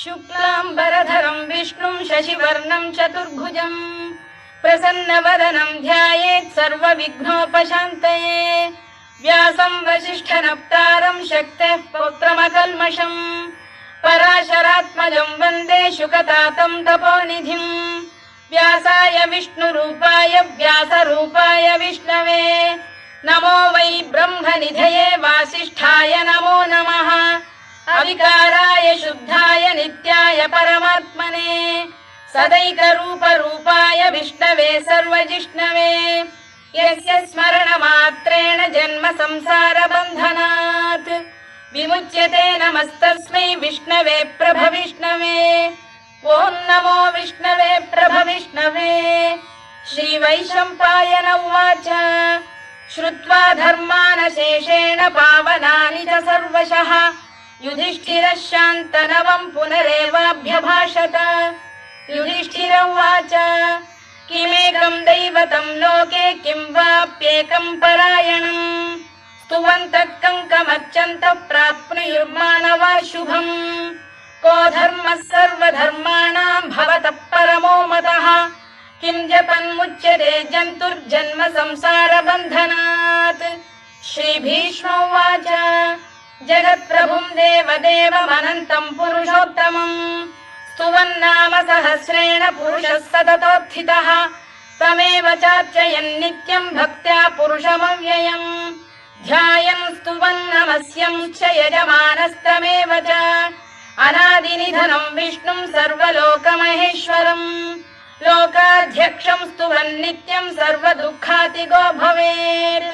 शुक्लाम्बरधरं विष्णुं शशिवर्णं चतुर्भुजं प्रसन्नवदनं ध्यायेत् सर्वविघ्नोपशान्तये। व्यासं वसिष्ठनप्तारं शक्तेः पौत्रमकल्मषम् पराशरात्मजं वन्दे शुकतातं तपोनिधिम्। व्यासाय विष्णुरूपाय व्यासरूपाय विष्णवे नमो वै ब्रह्मनिधये वासिष्ठाय नमो नमः। अविकाराय शुद्धाय नित्याय परमात्मने सदैकरूपरूपाय विष्णवे सर्वजिष्णवे यस्य स्मरणमात्रेण जन्म संसारबन्धनात् विमुच्यते नमस्तस्मै विष्णवे प्रभविष्णवे। ॐ नमो विष्णवे प्रभविष्णवे। श्रीवैशम्पायन उवाच श्रुत्वा धर्मानशेषेण पावनानि च सर्वशः युधिष्ठिरः शान्तनवं पुनरेवाभ्यभाषत। युधिष्ठिर उवाच किमेकं दैवतं लोके किं वाप्येकं परायणम् स्तुवन्तः कङ्कमर्चन्तः प्राप्नुयुर्मानवा शुभम्। को धर्मः सर्वधर्माणां भवतः परमो मतः किं जपन्मुच्यते जन्तुर्जन्म संसारबन्धनात्। श्रीभीष्म उवाच जगत्प्रभुं देवदेवमनन्तं पुरुषोत्तमम् स्तुवन्नाम सहस्रेण पुरुषः सततोत्थितः तमेव चार्चयन् नित्यं भक्त्या पुरुषमव्ययम् ध्यायन् स्तुवन् नमस्यं च यजमानस्तमेव च अनादिनिधनं विष्णुं सर्वलोकमहेश्वरम् लोकाध्यक्षं स्तुवन् नित्यं सर्वदुःखातिगो भवेत्।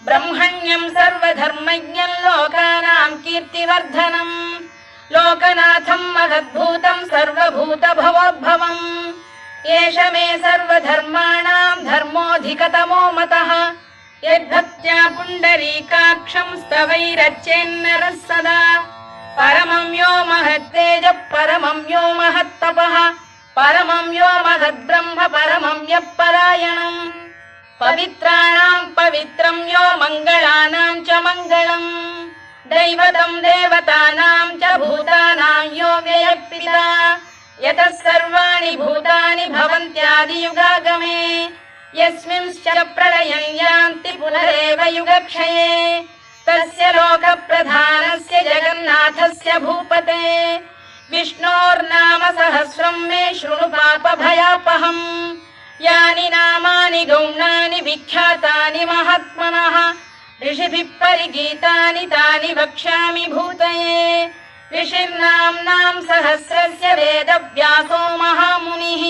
ब्रह्मण्यं सर्वधर्मज्ञं लोकानां कीर्तिवर्धनम् लोकनाथं महद्भूतं सर्वभूतभवोद्भवम् एष मे सर्वधर्माणां धर्मोऽधिकतमो मतः यद्भक्त्या पुण्डरीकाक्षं स्तवैरच्चेन्नरः सदा परमं यो महत्तेजः परमं यो महत्तपः परमं यो महद्ब्रह्म परमं यः परायणम् पवित्राणां पवित्रं यो मङ्गलानां च मङ्गलम् दैवतं देवतानां च भूतानां यो व्ययः यतः सर्वाणि भूतानि भवन्त्यादियुगागमे यस्मिंश्च प्रलयं यान्ति पुनरेव युगक्षये तस्य लोकप्रधानस्य जगन्नाथस्य भूपते विष्णोर्नाम सहस्रं मे शृणु पापभयापहम् यानि नामानि गौणानि विख्यातानि महात्मनः ऋषिभिः परिगीतानि तानि वक्ष्यामि भूतये। ऋषिर्नाम्नां सहस्रस्य वेदव्यासो महामुनिः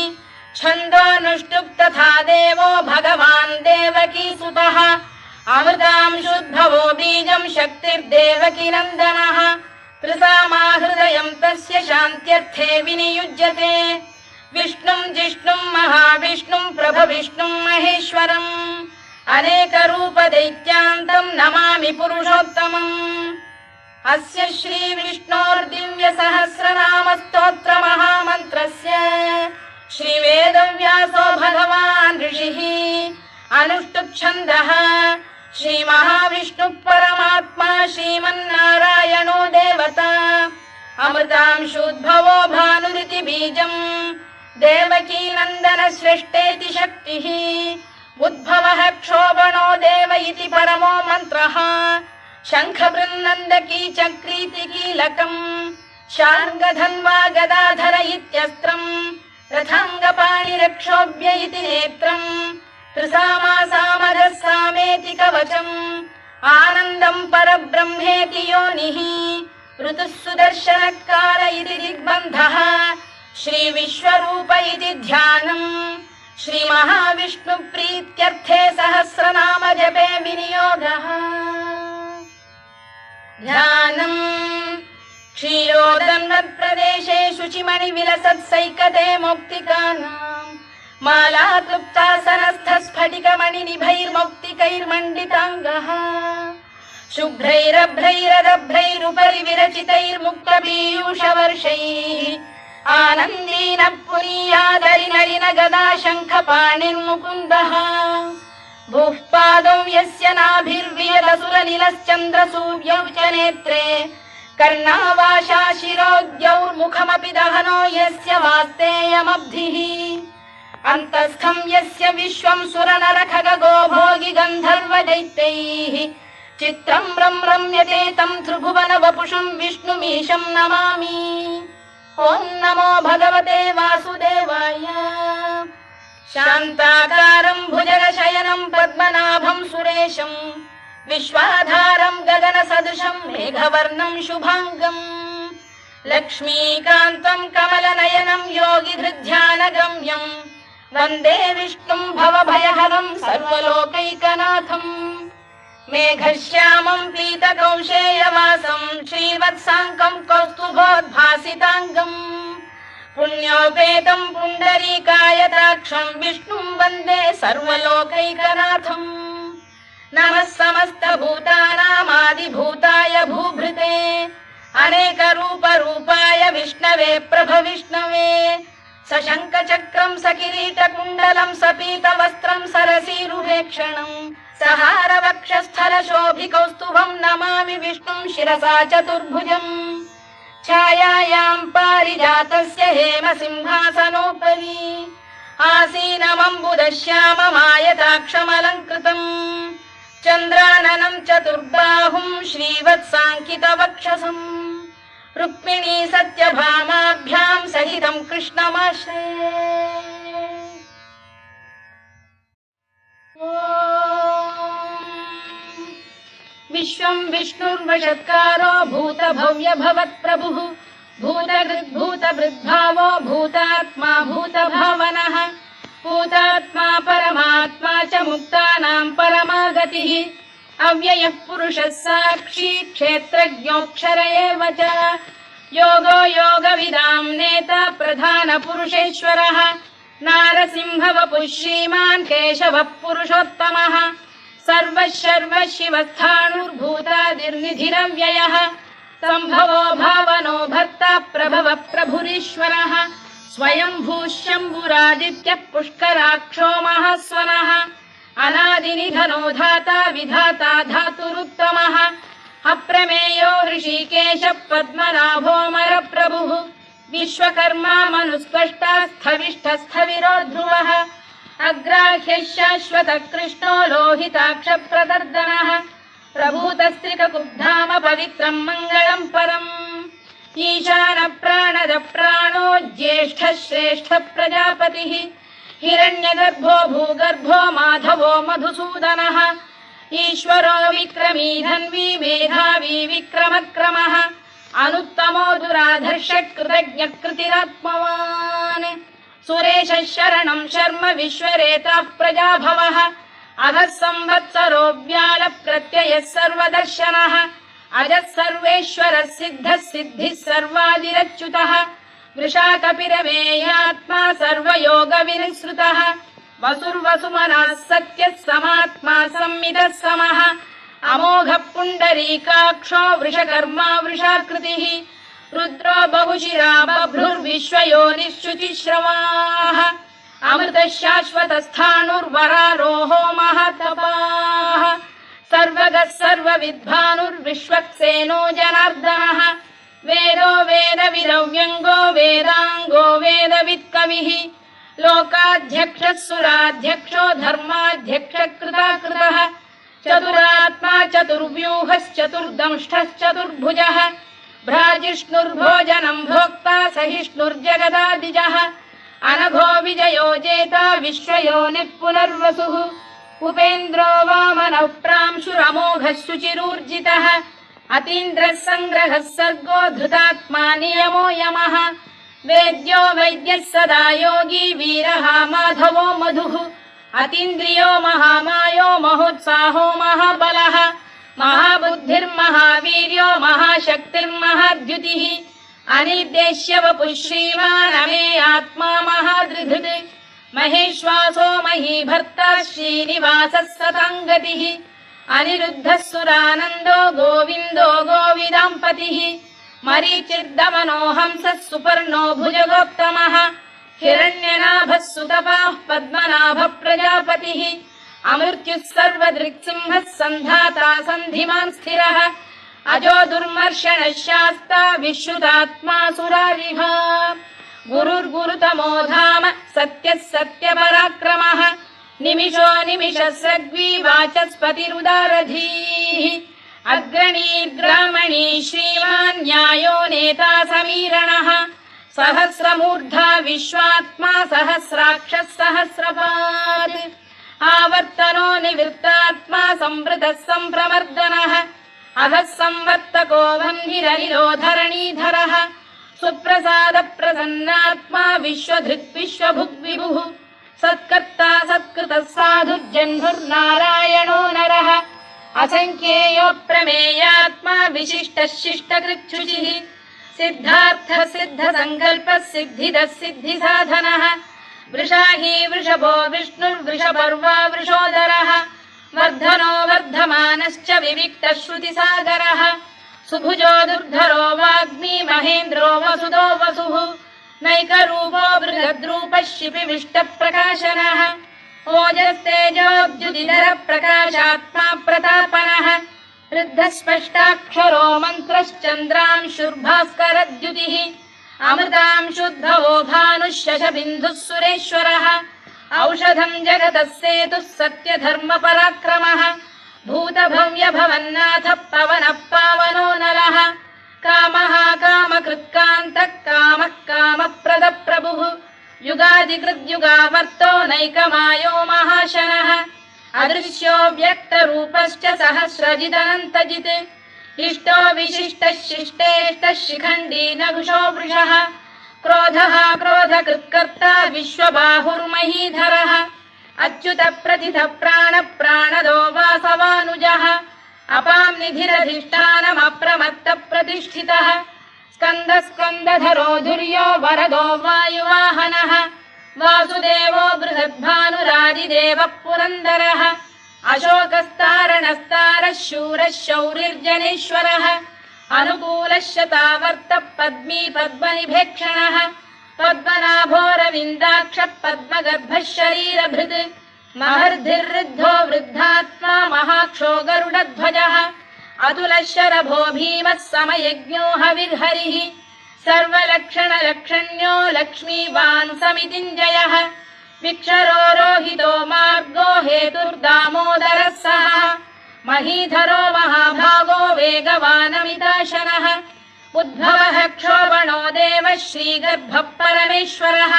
छन्दोऽनुष्टुप् तथा देवो भगवान् देवकीसुतः अमृतांशुद्भवो बीजं शक्तिर्देवकीनन्दनः त्रिसामाहृदयं तस्य शान्त्यर्थे विनियुज्यते विष्णुं जिष्णुं महाविष्णुं प्रभविष्णुं महेश्वरम् अनेकरूपदैत्यान्तं नमामि पुरुषोत्तमम्। अस्य श्रीविष्णोर्दिव्यसहस्रनामस्तोत्रमहामन्त्रस्य श्रीवेदव्यासो भगवान् ऋषिः अनुष्टुप्छन्दः श्रीमहाविष्णुः परमात्मा श्रीमन्नारायणो देवता अमृतांशुद्भवो भानुरिति बीजम् देवकीनन्दन श्रेष्ठेति शक्तिः उद्भवः क्षोभणो देव इति परमो मन्त्रः शङ्खबृन्नन्दकी चक्रीति कीलकम् शार्ङ्गधन्वा गदाधर इत्यस्त्रम् रथाङ्गपाणिरक्षोभ्य इति नेत्रम् त्रिसामासामरः सामेति कवचम् आनन्दं परब्रह्मेति योनिः ऋतुः सुदर्शनकार इति दिग्बन्धः श्रीविश्वरूप इति ध्यानम् श्रीमहाविष्णुप्रीत्यर्थे सहस्रनाम जपे विनियोगः। ध्यानम् क्षीरोदन्वत्प्रदेशे शुचिमणिविलसत्सैकते मौक्तिकानाम् मालाक्लुप्तासनस्थस्फटिकमणिनिभैर्मौक्तिकैर्मण्डिताङ्गः शुभ्रैरभ्रैरदभ्रैरुपरि विरचितैर्मुक्तपीयूषवर्षैः आनन्दीनः पुनीयादरिनलिन गदा शङ्खपाणिर्मुकुन्दः भूः पादौ यस्य नाभिर्वियदसुरनिलश्चन्द्रसूर्यौ च नेत्रे कर्णावाशा शिरोद्यौर्मुखमपि दहनो यस्य वास्तेयमब्धिः अन्तस्थं यस्य विश्वं सुरनरखगो भोगि गन्धर्वदैत्यैः चित्रं रम्यते तं त्रिभुवन वपुषं विष्णुमीशं नमामि। ॐ नमो भगवते वासुदेवाय। शान्ताकारं भुजगशयनं पद्मनाभं सुरेशं विश्वाधारं गगनसदृशं मेघवर्णं शुभाङ्गं लक्ष्मीकान्तं कमलनयनं योगिधृध्यानगम्यं वन्दे विष्णुं भवभयहरं सर्वलोकैकनाथम्। मेघश्यामं पीतकौशेयवासं श्रीवत्साङ्कं कौस्तुभोद्भासिताङ्गम् पुण्योपेतं पुण्डरीकायताक्षं विष्णुं वन्दे सर्वलोकैकनाथम्। नमः समस्तभूतानामादिभूताय भूभृते अनेकरूपरूपाय विष्णवे प्रभविष्णवे सशङ्खचक्रं सकिरीटकुण्डलं सपीतवस्त्रं सरसीरुहेक्षणं सहारवक्षस्थलशोभिकौस्तुभं नमामि विष्णुं शिरसा चतुर्भुजम्। छायायां पारिजातस्य हेमसिंहासनोपरि आसीनमम्बुदश्याममायताक्षमलङ्कृतम् चन्द्राननं चतुर्बाहुं श्रीवत्साङ्कितवक्षसम् रुक्मिणी सत्यभामाभ्यां सहितं कृष्णमाश्रये। विश्वं विष्णुर्वषत्कारो भूतभव्य भवत्प्रभुः भूतभृद्भावो भूतात्मा भूतभावनः भूतात्मा परमात्मा च मुक्तानां परमागतिः अव्ययः पुरुषः साक्षी क्षेत्रज्ञोऽक्षर एव च योगो योगविदां नेता प्रधानपुरुषेश्वरः नारसिंहवपुः श्रीमान् केशवः पुरुषोत्तमः सर्वः शर्वः शिवस्थाणुर्भूतादिर्निधिरव्ययः सम्भवो भावनो भर्ता प्रभवः प्रभुरीश्वरः स्वयंभूः शम्भुरादित्यः पुष्कराक्षो महास्वनः अनादिनिधनो धाता विधाता धातुरुत्तमः अप्रमेयो ऋषिकेशः पद्मनाभोऽमरप्रभुः विश्वकर्मा मनुस्पष्टा स्थविष्ठस्थविरो ध्रुवः अग्राह्यः शाश्वतः कृष्णो लोहिताक्षप्रदर्दनः प्रभूतस्त्रिककुब्धाम पवित्रं मङ्गलं परम् ईशानप्राणदः प्राणो ज्येष्ठः श्रेष्ठः प्रजापतिः हिरण्यगर्भो भूगर्भो माधवो मधुसूदनः ईश्वरो विक्रमी धन्वी मेधावी विक्रमक्रमः अनुत्तमो दुराधर्षः कृतज्ञः कृतिरात्मवान् सुरेशः शरणं शर्म विश्वरेताः प्रजाभवः अधः संवत्सरो व्यालः प्रत्ययः सर्वदर्शनः अजः सर्वेश्वरः सिद्धः सिद्धिः सर्वादिरच्युतः वृषाकपिरमेयात्मा सर्वयोगविनिसृतः वसुर्वसुमनः सत्यः समात्मा संमितः समः अमोघः पुण्डरीकाक्षो वृषकर्मा वृषाकृतिः रुद्रो बहुशिरा बभ्रुर्विश्वयोनिश्रुतिश्रवाः अमृतः शाश्वतस्थाणुर्वरारोहो महातपाः सर्वगः सर्वविद्भानुर्विश्वक्सेनो जनार्दनः वेदो वेदविरव्यङ्गो वेदाङ्गो वेदवित्कविः लोकाध्यक्षः सुराध्यक्षो धर्माध्यक्षः कृताकृतः चतुरात्मा चतुर्व्यूहश्चतुर्दंष्टश्चतुर्भुजः भ्राजिष्णुर्भोजनं भोक्ता सहिष्णुर्जगदादिजः अनघो विजयो जेता विश्वयोनिः पुनर्वसुः उपेन्द्रो वामनः प्रांशुरमोघः शुचिरूर्जितः अतीन्द्रः सङ्ग्रहः सर्गो धृतात्मा नियमो यमः वेद्यो वैद्यः सदा योगी वीरः माधवो मधुः अतीन्द्रियो महामायो महोत्साहो महाबलः महाबुद्धिर्महावीर्यो महाशक्तिर्महाद्युतिः अनिर्देश्य वपुः श्रीमान् अमे आत्मा महाधृधृत् महेश्वासो महीभर्ता श्रीनिवासः सताङ्गतिः अनिरुद्धः सुरानन्दो गोविन्दो गोविदाम्पतिः मरीचिर्दमनो हंसः सुपर्णो भुजगोत्तमः हिरण्यनाभः सुतपाः पद्मनाभः प्रजापतिः अमृत्युः सर्वदृक्सिंहः सन्धाता सन्धिमान् स्थिरः अजो दुर्मर्षणः शास्ता विश्रुतात्मा सुरारिः गुरुर्गुरुतमो धाम सत्यः सत्यपराक्रमः निमिषो निमिषस्रग्वी वाचस्पतिरुदारधीः अग्रणी श्रीमान् न्यायो नेता समीरणः सहस्रमूर्धा विश्वात्मा सहस्राक्षः सहस्रपात् आवर्तनो निवृत्तात्मा संवृतः सम्प्रमर्दनः अधः संवर्तको वह्निरनिरो धरणीधरः सुप्रसाद प्रसन्नात्मा विश्वधृक् विश्वभुग्विभुः सत्कर्ता सत्कृतः साधुर्जह्नुर्नारायणो नरः असंख्येयो प्रमेयात्मा विशिष्टः शिष्टकृच्छुचिः सिद्धार्थः सिद्धसङ्कल्पः सिद्धिदः सिद्धिसाधनः वृषाही वृषभो विष्णुर्वृषपर्वा वृषोदरः वर्धनो वर्धमानश्च विविक्तः श्रुतिसागरः सुभुजो दुर्धरो वाग्मी महेन्द्रो वसुदो वसुः नैकरूपो बृहद्रूपः शिपिविष्टप्रकाशनः ओजस्तेजोद्युतिधरः प्रकाशात्मा प्रतापनः ऋद्धस्पष्टाक्षरो मन्त्रश्चन्द्रांशुर्भास्करद्युतिः अमृतांशुद्धवो भानुः शशबिन्दुः सुरेश्वरः औषधम् जगतः सेतुः सत्यधर्मपराक्रमः भूतभव्यभवन्नाथः पवनः पावनो नरः कामः कामकृत्कान्तः कामः कामप्रदप्रभुः युगादिकृद्युगावर्तो नैकमायो महाशनः अदृश्यो व्यक्तरूपश्च सहस्रजिदनन्तजित् इष्टो विशिष्टः शिष्टेष्टः शिखण्डी नघुषो वृषः क्रोधः क्रोधकृत्कर्ता विश्वबाहुर्महीधरः अच्युतप्रथितः प्राणदो वासवानुजः अपां निधिरधिष्ठानमप्रमत्तप्रतिष्ठितः स्कन्दधरो धुर्यो वरदो वायुवाहनः वासुदेवो बृहद्भानुरादिदेवः पुरन्दरः अशोकस्तारणस्तारः शूरः शौरिर्जनेश्वरः अनुकूलः शतावर्तः पद्मी पद्मनिभेक्षणः पद्मनाभोरविन्दाक्षः पद्मगर्भः शरीरभृत् महर्धिर्वृद्धो वृद्धात्मा महाक्षो गरुडध्वजः अतुलः शरभो भीमः समयज्ञो हविर्हरिः सर्वलक्षणलक्षण्यो लक्ष्मीवान् समितिञ्जयः विक्षरो रोहितो मार्गो हेतुर्दामोदरः सः महीधरो महाभागो वेगवानमिताशनः उद्भवः क्षोभणो देवः श्रीगर्भः परमेश्वरः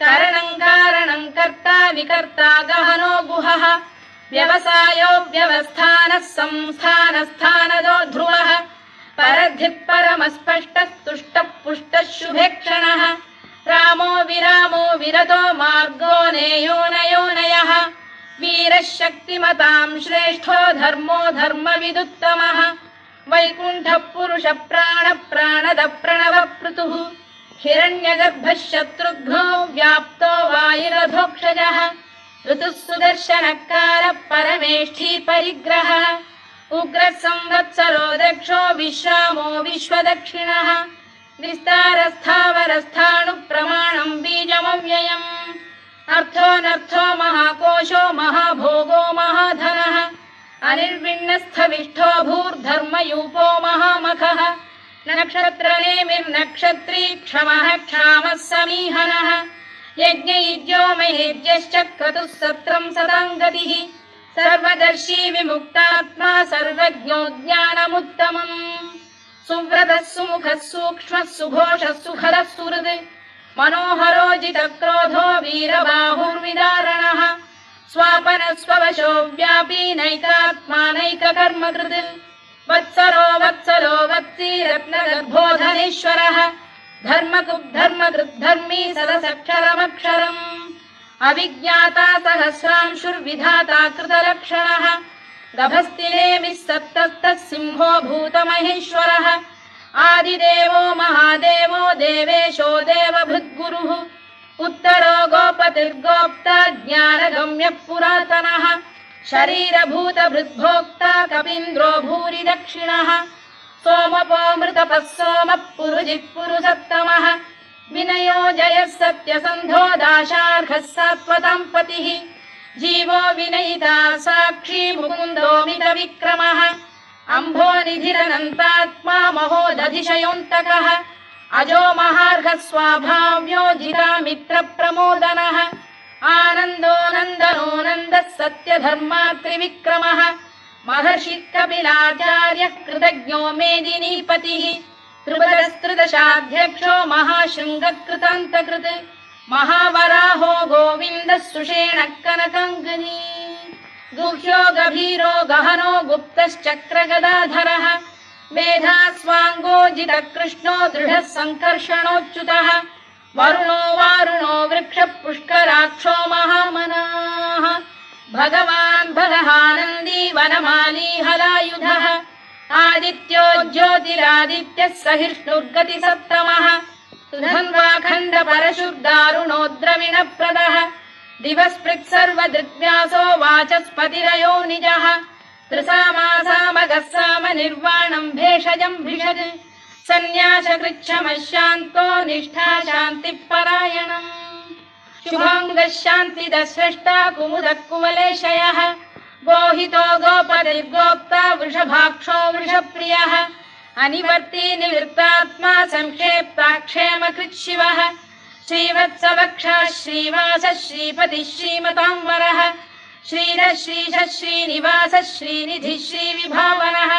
करणं कारणं कर्ता विकर्ता गहनो गुहः व्यवसायो व्यवस्थानः संस्थानस्थानदो ध्रुवः परद्धिः परमस्पष्टः तुष्टः पुष्टः शुभेक्षणः रामो विरामो विरतो मार्गो नेयो नयोनयः वीरः शक्तिमतां श्रेष्ठो धर्मो धर्मविदुत्तमः वैकुण्ठः पुरुषः प्राणदः प्रणवपृतुः हिरण्यगर्भः शत्रुघ्नो व्याप्तो वायुरधोक्षजः ऋतुः सुदर्शनकारः परमेष्ठी परिग्रहः उग्रः संवत्सरो दक्षो विश्रामो विश्वदक्षिणः विस्तारस्थावरस्थाणुः प्रमाणं बीजमव्ययम् अर्थोऽनर्थो महाकोशो महाभोगो महाधनः अनिर्विण्णस्थविष्ठो भूर्धर्मयूपो महामखः नक्षत्रनेमिर्नक्षत्री क्षमः क्षामः समीहनः यज्ञयुज्यो महेज्यश्च क्रतुः सत्रं सदां गतिः सर्वदर्शी विमुक्तात्मा सर्वज्ञो ज्ञानमुत्तमम् सुव्रतः सुमुखः सूक्ष्मः सुघोषः सुखदः सुहृद् मनोहरो जितक्रोधो वीरबाहुर्विदारणः स्वापनः स्ववशो व्यापी नैकात्मा नैककर्मकृत् वत्सरो वत्सी रत्नगर्भोधनेश्वरः धर्मकृद्धर्मी सदसक्षरमक्षरम् अविज्ञाता सहस्रांशुर्विधाता कृतलक्षणः गभस्तिनेमिः सप्तस्तः सिंहो भूतमहेश्वरः आदिदेवो महादेवो देवेशो देवभृद्गुरुः उत्तरो गोपतिर्गोप्ता ज्ञानगम्यः पुरातनः शरीरभूतभृद्भोक्ता कपीन्द्रो भूरि दक्षिणः सोमपोऽमृतपः सोमः पुरुजिः पुरुषत्तमः विनयो जयः सत्यसन्धो दाशार्हः सात्वतां पतिः जीवो विनयिता साक्षी मुकुन्दो मितविक्रमः अम्भोनिधिरनन्तात्मा महोदधिशयोऽन्तकः अजो महार्घः स्वाभाव्यो जितामित्रप्रमोदनः आनन्दो नन्दनो नन्दः सत्यधर्मात्रिविक्रमः महर्षि कपिलाचार्यः कृतज्ञो मेदिनीपतिः त्रिपदस्त्रिदशाध्यक्षो महाशृङ्गकृतान्तकृत् महावराहो गोविन्दः सुषेणः कनकाङ्गनी गुह्यो गभीरो गहनो गुप्तश्चक्रगदाधरः मेधास्वाङ्गो जितकृष्णो दृढः सङ्कर्षणोच्युतः वरुणो वारुणो वृक्षः पुष्कराक्षो महामनाः भगवान् बलहानन्दी वनमाली हलायुधः आदित्यो ज्योतिरादित्यः सहिष्णुर्गतिसप्तमः सुधन्वाखण्ड परशुर्दारुणो द्रविणप्रदः दिवस्पृक् सर्वदृग्व्यासो वाचस्पतिरयो निजः त्रिसामासामगः साम निर्वाणम् भेषजम् भिषज सन्न्यासकृच्छमशान्तो निष्ठा शान्तिः परायणम् शुभाङ्गः शान्तिदः स्रष्टा कुमुदः कुवलेशयः गोहितो गोपतिर्गोप्ता वृषभाक्षो वृषप्रियः अनिवर्ती निवृत्तात्मा संक्षेप्ताक्षेमकृत् शिवः श्रीवत्सवक्षः श्रीवासः श्रीपतिः श्रीमताम्बरः श्रीधः श्रीशः श्रीनिवासः श्रीनिधिः श्रीविभावनः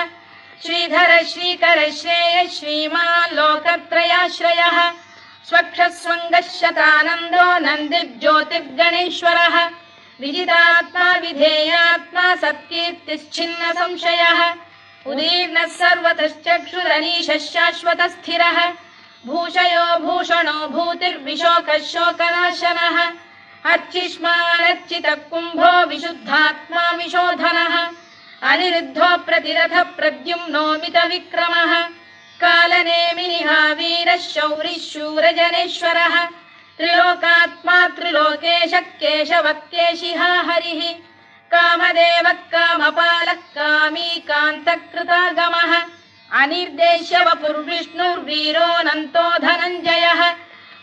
श्रीधर श्रीकर श्रेयः श्रीमान् लोकत्रयाश्रयः स्वक्षः स्वङ्गः शतानन्दो नन्दिर्ज्योतिर्गणेश्वरः विजितात्मा विधेयात्मा सत्कीर्तिश्छिन्न संशयः उदीर्णः सर्वतश्चक्षुरनीशः शाश्वतः स्थिरः भूषयो भूषणो भूतिर्विशोकः शोकनाशनः अर्चिष्मानर्चितः कुम्भो विशुद्धात्मा विशोधनः अनिरुद्धो प्रतिरथः प्रद्युम्नो मितविक्रमः कालनेमिनिः वीरः शौरिः शूरजनेश्वरः त्रिलोकात्मा त्रिलोकेशः केशवः केशिः हरिः कामदेवः कामपालः कामी कान्तकृतागमः अनिर्देश्य वपुर्विष्णुर्वीरोऽनन्तो धनञ्जयः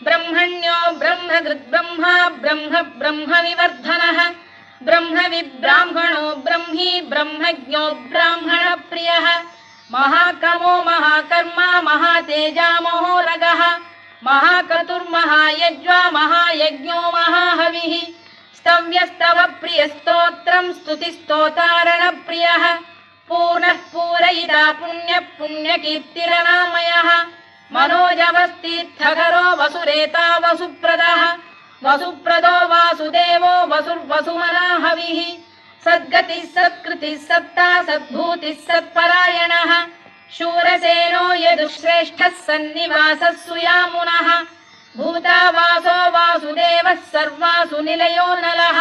ब्रह्मण्यो ब्रह्मकृद्ब्रह्मा ब्रह्म ब्रह्मविवर्धनः ब्रह्मविब्राह्मणो ब्रह्मी ब्रह्मज्ञो ब्राह्मणप्रियः महाकमो महाकर्मा महातेजा महोरगः महाक्रतुर्महायज्वा महायज्ञो महाहविः स्तव्यस्तव प्रियस्तोत्रम् स्तुतिस्तोतारणप्रियः पूर्णः पूरयिता पुण्यः पुण्यकीर्तिरनामयः मनोजवस्तीर्थकरो वसुरेता वसुप्रदः वसुप्रदो वासुदेवो वसुर्वसुमनाहविः सद्गतिः सत्कृतिः सत्ता सद्भूतिः सत्परायणः शूरसेनो यदुश्रेष्ठः सन्निवासः सुयामुनः भूतावासो वासुदेवः सर्वासु निलयो नलः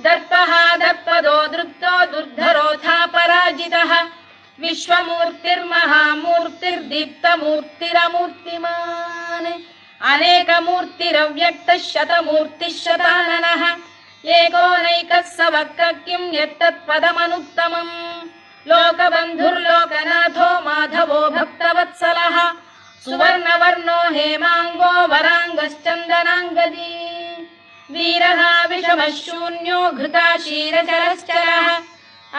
दर्पः दर्पदो दृप्तो दुर्धरोऽथा पराजितः विश्वमूर्तिर्महामूर्तिर्दीप्तमूर्तिरमूर्तिमान् अनेकमूर्तिरव्यक्तः शतमूर्तिः शताननः एकोनैकः स वक्र किं यत्तत्पदमनुत्तमम् लोकबन्धुर्लोकनाथो माधवो भक्तवत्सलः सुवर्णवर्णो हेमाङ्गो वराङ्गश्चन्दनाङ्गदी वीरः विषमः शून्यो घृताशीरचरश्चरः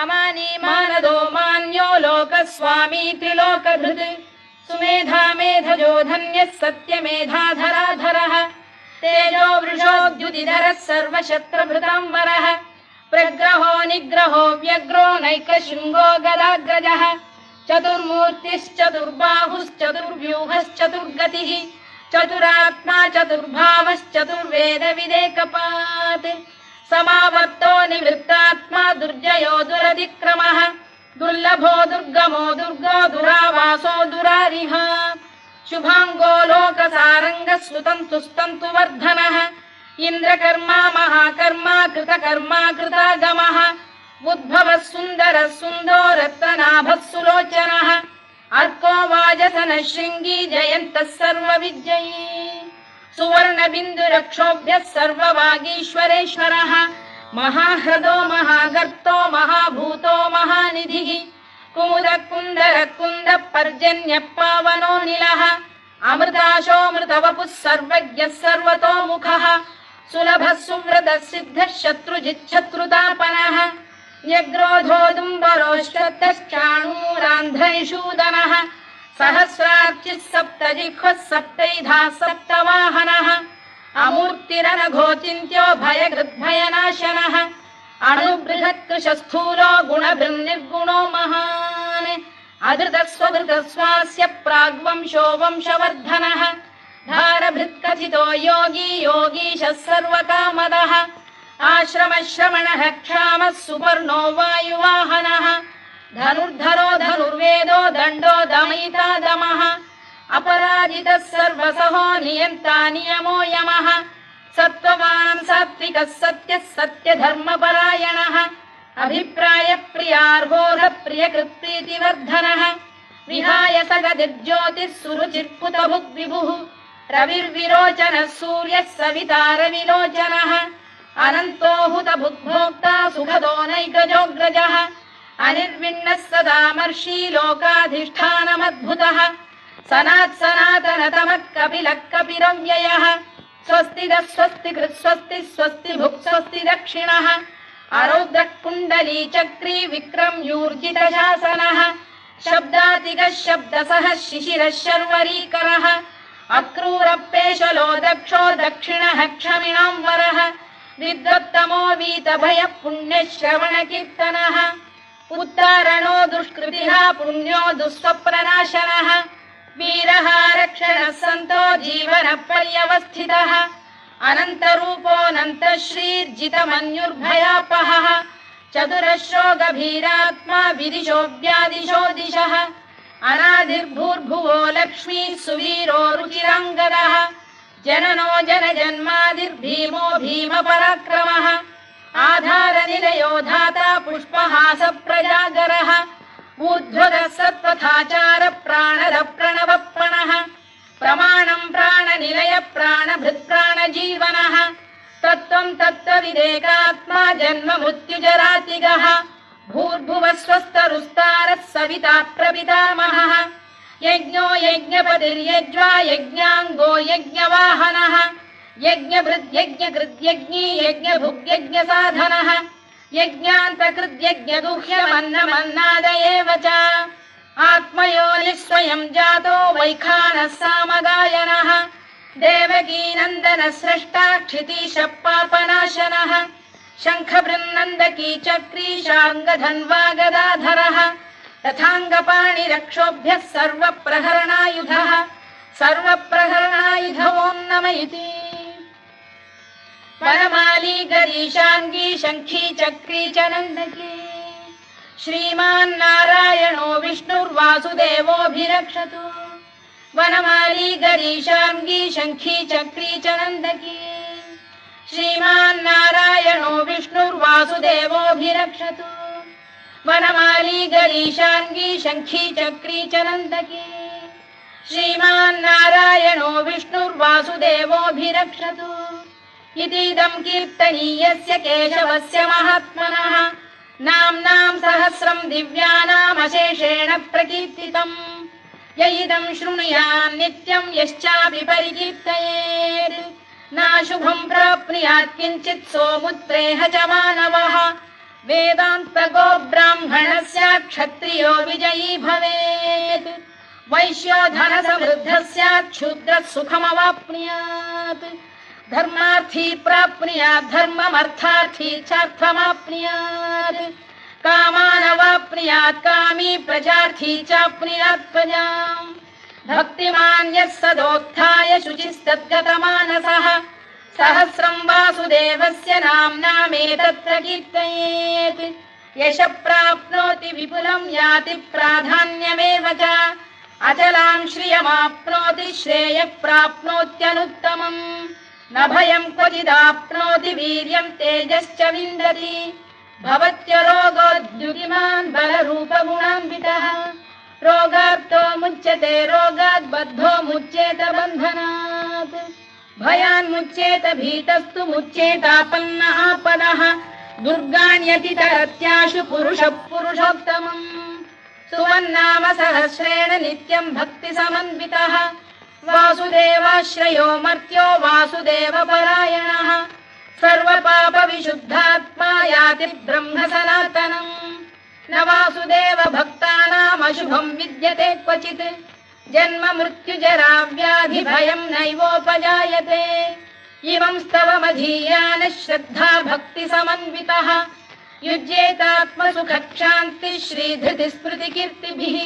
अमानी मानदो मान्यो लोकस्वामी त्रिलोकधृत् सुमेधा मेधजो धन्यः सत्यमेधाधराधरः तेजो वृषोद्युतिधरः सर्वशत्रभृताम्बरः प्रग्रहो निग्रहो व्यग्रो नैकशृङ्गो गदाग्रजः चतुर्मूर्तिश्चतुर्बाहुश्चतुर्व्यूहश्चतुर्गतिः चतुरात्मा चतुर्भावश्चतुर्वेदविदेकपात् समावर्तो निवृत्तात्मा दुर्जयो दुरतिक्रमः दुर्लभो दुर्गमो दुर्गो दुरावासो दुरारिः शुभाङ्गो लोकसारङ्गः सुतन्तुस्तन्तु वर्धनः इन्द्रकर्मा महाकर्मा कृतकर्मा कृतागमः उद्भवः सुन्दरः सुन्दो रत्ननाभः सुलोचनः अर्को वाजसनः शृङ्गी जयन्तः सर्वविजयी सुवर्णबिन्दुरक्षोभ्यः सर्ववागीश्वरेश्वरः महाह्रदो महागर्तो महाभूतो महानिधिः कुमुद कुन्दर कुन्द पर्जन्यः पावनो निलः अमृताशोऽमृतवपुः सर्वज्ञः सर्वतोमुखः सुलभः सुव्रतः सिद्धः शत्रुजिच्छत्रुतापनः न्यग्रोधोदुम्बरोश्वत्तश्चाणूरान्ध्रैषूदनः सहस्रार्चिः सप्तजिह्वः सप्तैधा सप्तवाहनः अमूर्तिरनघोचिन्त्यो भयकृद्भयनाशनः अणुबृहत्कृशस्थूलो गुणभृन्निर्गुणो महान् अधृतस्वधृतस्वास्य प्राग्वंशो वंशवर्धनः धारभृत्कथितो योगी योगीशः सर्वकामदः आश्रमश्रमणः क्षामः सुपर्णो वायुवाहनः धनुर्धरो धनुर्वेदो दण्डो दमयिता दमः अपराजितः सर्वसहो नियन्ता नियमो यमः सत्त्ववान् सात्विकः सत्यः सत्यधर्मपरायणः अभिप्रायप्रियार्होरप्रियकृत्प्रीतिवर्धनः विहाय सगदिर्ज्योतिः सुरुचिर्पुतभुग्विभुः रविर्विरोचनः सूर्यः सवितारविलोचनः अनन्तो हुतभुग्भोक्ता सुखदो नैकजोऽग्रजः अनिर्विण्णः सदामर्षी लोकाधिष्ठानमद्भुतः सनातनतमः कपिलः कपिरव्ययः स्वस्तिदः स्वस्तिकृत् स्वस्ति स्वस्ति भुक् स्वस्ति दक्षिणः आरौद्रः कुण्डली चक्री विक्रम्यूर्जितशासनः शब्दातिगः शब्दसः शिशिरः शर्वरीकरः अक्रूरपेशलो दक्षो दक्षिणः क्षमिणां वरः विद्वत्तमो वीतभयः पुण्यश्रवणकीर्तनः उत्तारणो दुष्कृतिः पुण्यो दुःस्वप्ननाशनः वीरः रक्षणः सन्तो जीवनपर्यवस्थितः अनन्तरूपोऽनन्तश्रीर्जितमन्युर्भयापहः चतुरश्रो गभीरात्मा विदिशो व्यादिशो दिशः अनादिर्भूर्भुवो लक्ष्मीः सुवीरो रुचिराङ्गदः जननो जनजन्मादिर्भीमो भीमपराक्रमः आधारनिलयो धाता पुष्पहासप्रजागरः ऊर्ध्वगः सत्त्वथाचार प्राणदः प्रणवप्रणः प्रमाणं प्राणनिलय प्राणभृत्प्राणजीवनः तत्त्वं तत्त्वविदेकात्मा जन्म मृत्युजरातिगः भूर्भुवः स्वस्तरुस्तारः सविता प्रपितामहः यज्ञो यज्ञपतिर्यज्वा यज्ञाङ्गो यज्ञवाहनः यज्ञभृद्यज्ञकृद्यज्ञी यज्ञभुग्यज्ञसाधनः यज्ञान्तकृद्यज्ञगुह्यमन्नमन्नाद एव च आत्मयोनिः स्वयं जातो वैखानः सामगायनः देवकीनन्दनः स्रष्टा क्षितीशः पापनाशनः शङ्खबृन्नन्दकी चक्री शार्ङ्गधन्वा गदाधरः तथाङ्गपाणिरक्षोभ्यः सर्वप्रहरणायुधः सर्वप्रहरणायुधवो नम इति वनमाली गरीशाङ्गी शङ्खी चक्री च नन्दकी श्रीमान्नारायणो विष्णुर्वासुदेवोऽभिरक्षतु वनमाली गरीशाङ्गी शङ्खी चक्री च नन्दकी श्रीमान्नारायणो विष्णुर्वासुदेवोऽभिरक्षतु वनमाली गरीशाङ्गी शङ्खी चक्री च नन्दकी श्रीमान्नारायणो विष्णुर्वासुदेवोऽभिरक्षतु इतीदं कीर्तनीयस्य केशवस्य महात्मनः नाम्नां सहस्रं दिव्यानामशेषेण प्रकीर्तितम् य इदं शृणुयान् नित्यं यश्चापि परिकीर्तयेत् नाशुभं प्राप्नुयात् किञ्चित् सोमुत्रेह च मानवः वेदान्तको ब्राह्मणः स्यात् क्षत्रियो विजयी भवेत् वैश्यो धनसमृद्धः स्यात् शूद्रः सुखमवाप्नुयात् धर्मार्थी प्राप्नुयात् धर्ममर्थार्थी चार्थमाप्नुयात् कामानवाप्नुयात् कामी प्रजार्थी चाप्नुयात् प्रजाम् भक्तिमान् यः सदोत्थाय शुचिस्तद्गतमानसः सहस्रं वासुदेवस्य नाम्नामेतत्र कीर्तयेत् यशः प्राप्नोति विपुलं याति प्राधान्यमेव च अचलां श्रियमाप्नोति श्रेयः प्राप्नोत्यनुत्तमम् न भयं क्वचिदाप्नोति वीर्यं तेजश्च विन्दति भवत्यरोगोद्युतिमान् बलरूपगुणान्वितः रोगार्तो मुच्यते रोगात् बद्धो मुच्येत बन्धनात् भयान्मुच्येत भीतस्तु मुच्येतापन्न आपदः दुर्गाण्यतितरत्याशु पुरुषः पुरुषोत्तमम् सुवन्नाम सहस्रेण नित्यं भक्तिसमन्वितः वासुदेवाश्रयो मर्त्यो वासुदेवपरायणः सर्वपापविशुद्धात्मा याति ब्रह्म सनातनम् न वासुदेव भक्तानामशुभं विद्यते क्वचित् जन्म मृत्युजरा व्याधि भयं नैवोपजायते इमं स्तवमधीयानः श्रद्धा भक्ति समन्वितः युज्येतात्मसुखक्षान्तिः श्रीधृतिस्मृतिकीर्तिभिः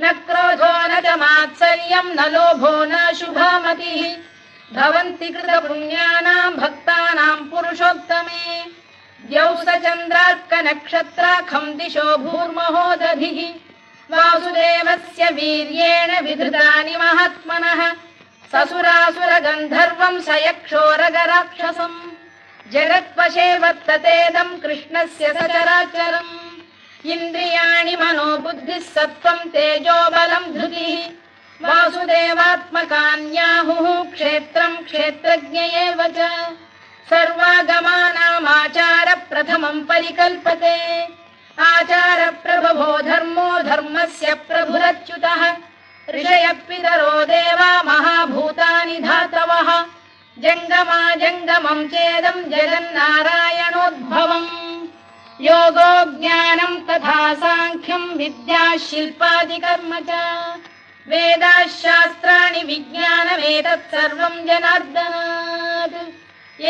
न क्रोधो न च मात्सर्यं न लोभो न शुभामतिः भवन्ति कृतपुण्यानां भक्तानां पुरुषोत्तमे द्यौः स चन्द्रार्कनक्षत्राखं दिशो भूर्महो दधिः वासुदेवस्य वीर्येण विधृतानि महात्मनः ससुरासुरगन्धर्वं स यक्षोरगराक्षसम् जगत्वशे वर्ततेदं कृष्णस्य सचराचरम् इन्द्रियाणि मनो बुद्धिः सत्त्वं तेजो बलं धृतिः वासुदेवात्मकान्याहुः क्षेत्रं क्षेत्रज्ञ एव च सर्वागमानामाचार प्रथमं परिकल्पते आचार प्रभवो धर्मो धर्मस्य प्रभुरच्युतः ऋषयः पितरो देवा महाभूतानि धातवः जङ्गमा जङ्गमं चेदं जगन्नारायणोद्भवम् योगो ज्ञानं तथा साङ्ख्यं विद्या शिल्पादिकर्म च वेदाः शास्त्राणि विज्ञानमेतत् सर्वं जनार्दनात्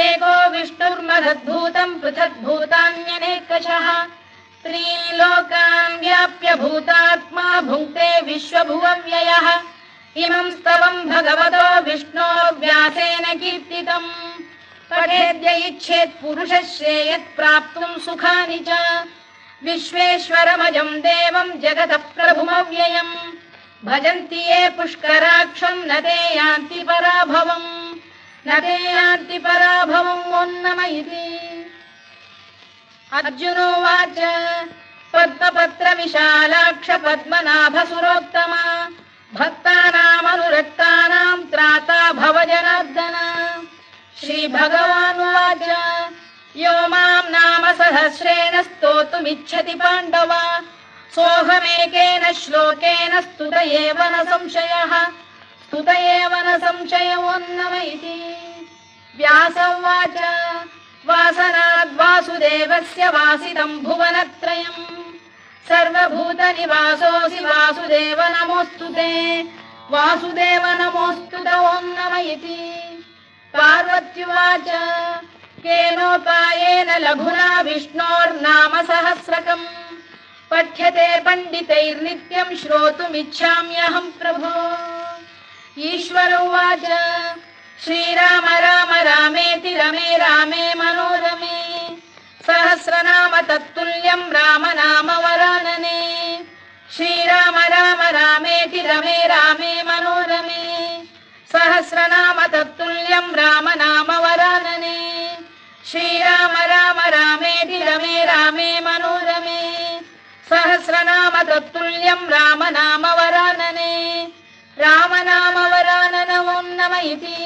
एको विष्णुर्महद्भूतं पृथग्भूतान्यनेकशः त्रीन् लोकान् व्याप्य भूतात्मा भुङ्क्ते विश्वभुवव्ययः इमं स्तवं भगवतो विष्णोर्व्यासेन कीर्तितम् पठेद्य इच्छेत् पुरुषः श्रेयत् प्राप्तुं सुखानि च विश्वेश्वरमजं देवं जगतः प्रभुमव्ययम् भजन्ति ये पुष्कराक्षं न ते यान्ति पराभवम् न ते यान्ति पराभवम् ओन्नम इति अर्जुनोवाच पद्मपत्र विशालाक्ष पद्मनाभ सुरोत्तमा भक्तानामनुरक्तानां त्राता भव जनार्दन श्रीभगवानुवाच यो मां नाम सहस्रेण स्तोतुमिच्छति पाण्डव सोऽहमेकेन श्लोकेन स्तुत एव न संशयः स्तुत एव न संशयोन्नम इति व्यास उवाच वासनाद्वासुदेवस्य वासितं भुवनत्रयम् सर्वभूतनिवासोऽसि वासुदेव नमोऽस्तु ते वासुदेव नमोऽस्तु ते ओन्नम इति पार्वत्युवाच केनोपायेन लघुना विष्णोर्नाम सहस्रकम् पठ्यते पण्डितैर्नित्यं श्रोतुमिच्छाम्यहं प्रभो ईश्वर उवाच श्रीराम राम रामेति रमे रामे मनोरमे सहस्रनाम तत्तुल्यं राम नाम वरानने श्रीराम राम रामेति रमे रामे मनोरमे सहस्रनाम तत्तुल्यं राम नाम वरानने श्रीराम राम रामेति रमे रामे मनोरमे सहस्रनाम तत्तुल्यं राम नाम वरानने राम नाम वरानन ओन्नम इति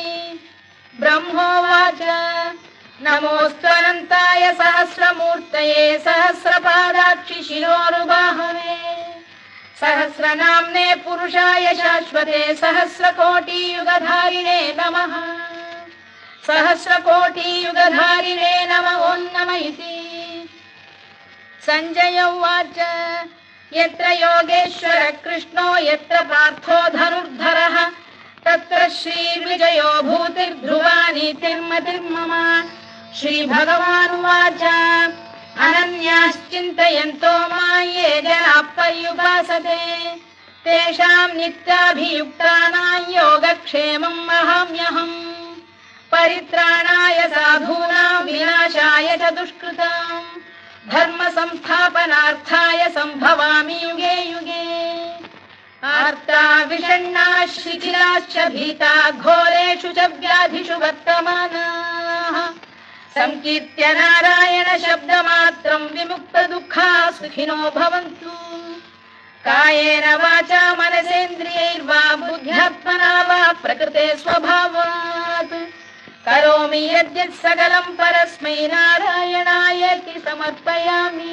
ब्रह्मोवाच नमोऽस्त्वनन्ताय सहस्रमूर्तये सहस्रपादाक्षि शिरोरुबाहवे सहस्रनाम्ने पुरुषाय शाश्वते सहस्रकोटियुगधारिणे नमः सहस्रकोटियुगधारिणे नमः ओन्नम इति सञ्जय उवाच यत्र योगेश्वर कृष्णो यत्र पार्थो धनुर्धरः तत्र श्रीविजयो भूतिर्ध्रुवा नीतिर्मतिर्मम श्रीभगवानुवाच अनन्याश्चिन्तयन्तो मां ये जनाः पर्युपासते तेषां नित्याभियुक्तानां योगक्षेमं वहाम्यहम् परित्राणाय साधूनां विनाशाय च दुष्कृताम् धर्म संस्थापनार्थाय संभवामि युगे युगे आर्ता विषण्णा शिथिलाश्च भीता घोरेषु च व्याधिषु वर्तमानाः संकीर्त्य नारायण शब्दमात्रं विमुक्त दुःखाः सुखिनो भवन्तु कायेन वाचा मनसेन्द्रियैर्वा बुद्ध्यात्मना वा प्रकृते स्वभावात् करोमि यद्यत् सकलं परस्मै नारायणायेति समर्पयामि।